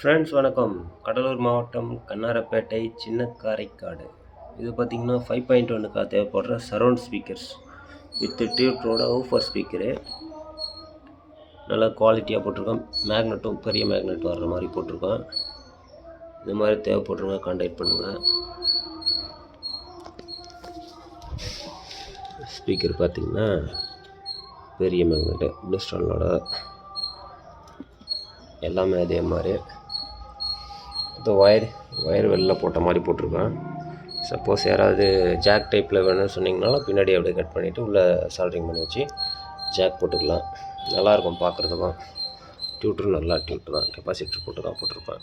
Friends வணக்கம். கடலூர் மாவட்டம் கண்ணாரப்பேட்டை சின்ன காரைக்காடு. இது பார்த்திங்கன்னா 5.1க்காக தேவைப்படுற சரவுண்ட் ஸ்பீக்கர்ஸ் வித் டியூட்டரோட ஊஃபர் ஸ்பீக்கரு. நல்லா குவாலிட்டியாக போட்டிருக்கோம். மேக்னெட்டும் பெரிய மேக்னெட் வர்ற மாதிரி போட்டிருக்கோம். இது மாதிரி தேவைப்படுறவங்க கான்டாக்ட் பண்ணுங்கள். ஸ்பீக்கர் பார்த்திங்கன்னா பெரிய மேக்னெட்டு பிளிஸ்டனோட எல்லாமே அதே மாதிரி. இந்த ஒயர் வெளில போட்ட மாதிரி போட்டிருக்கேன். சப்போஸ் யாராவது ஜாக் டைப்பில் வேணும்னு சொன்னிங்கனாலும் பின்னாடி அப்படியே கட் பண்ணிவிட்டு உள்ளே சால்ட்ரிங் பண்ணி வச்சு ஜாக் போட்டுக்கலாம். நல்லாயிருக்கும் பார்க்குறதுக்கும். டியூட்டரும் நல்லா டியூட்டர் தான், கெப்பாசிட்டர் போட்டு தான் போட்டிருப்பேன்.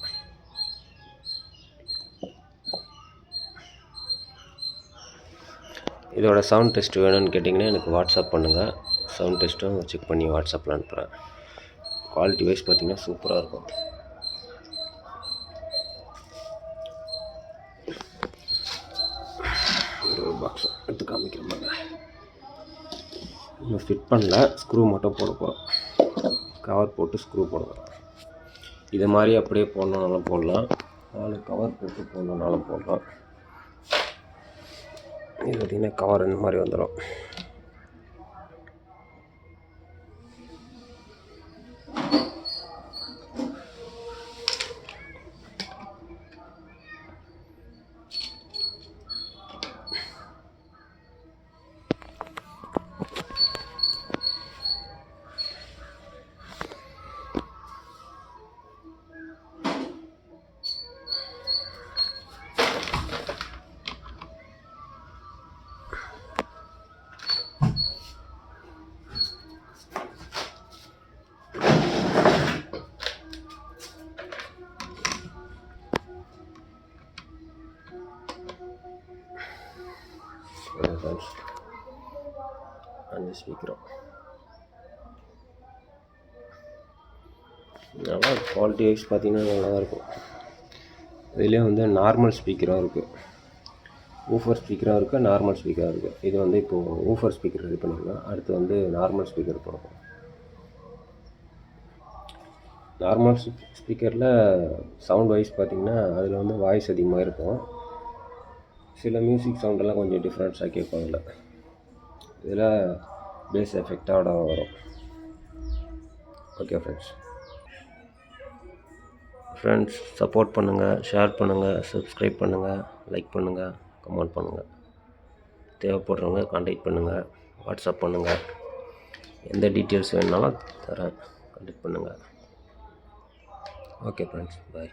இதோட சவுண்ட் டெஸ்ட் வேணும்னு கேட்டிங்கன்னா எனக்கு வாட்ஸ்அப் பண்ணுங்கள். சவுண்ட் டெஸ்ட்டும் செக் பண்ணி வாட்ஸ்அப்பில் அனுப்புகிறேன். குவாலிட்டி வைஸ் பார்த்திங்கன்னா சூப்பராக இருக்கும். ஒரு பாக்ஸ் எடுத்து காமிக்கிறோம். இன்னும் ஃபிட் பண்ணல, ஸ்க்ரூ மட்டும் போட போகிறோம். கவர் போட்டு ஸ்க்ரூ போட போகிறோம். இது மாதிரி அப்படியே போடணுன்னாலும் போடலாம், நாலு கவர் போட்டு போடணுன்னாலும் போடலாம். இது பார்த்திங்கன்னா கவர் இந்த மாதிரி வந்துடும். அந்த ஸ்பீக்கரும் நல்லா குவாலிட்டி வைஸ் பார்த்திங்கன்னா நல்லா தான் இருக்கும். இதுலேயே வந்து நார்மல் ஸ்பீக்கராக இருக்குது, ஊஃபர் ஸ்பீக்கராக இருக்குது, நார்மல் ஸ்பீக்கராக இருக்குது. இது வந்து இப்போது ஊஃபர் ஸ்பீக்கர் ரெடி பண்ணிக்கலாம். அடுத்து வந்து நார்மல் ஸ்பீக்கர் போடுவோம். நார்மல் ஸ்பீக்கரில் சவுண்ட் வைஸ் பார்த்திங்கன்னா அதில் வந்து வாய்ஸ் அதிகமாக இருக்கும். சில மியூசிக் சவுண்டெல்லாம் கொஞ்சம் டிஃப்ரெண்ட்ஸாக கேட்கும். இதில் பேஸ் எஃபெக்டோட வரும். ஓகே ஃப்ரெண்ட்ஸ் சப்போர்ட் பண்ணுங்கள், ஷேர் பண்ணுங்கள், சப்ஸ்கிரைப் பண்ணுங்கள், லைக் பண்ணுங்கள், கமெண்ட் பண்ணுங்கள். தேவைப்படுறவங்க கான்டாக்ட் பண்ணுங்கள், வாட்ஸ்அப் பண்ணுங்கள். எந்த டீட்டெயில்ஸ் வேணுனாலும் தரேன், கான்டாக்ட் பண்ணுங்கள். ஓகே ஃப்ரெண்ட்ஸ், பாய்.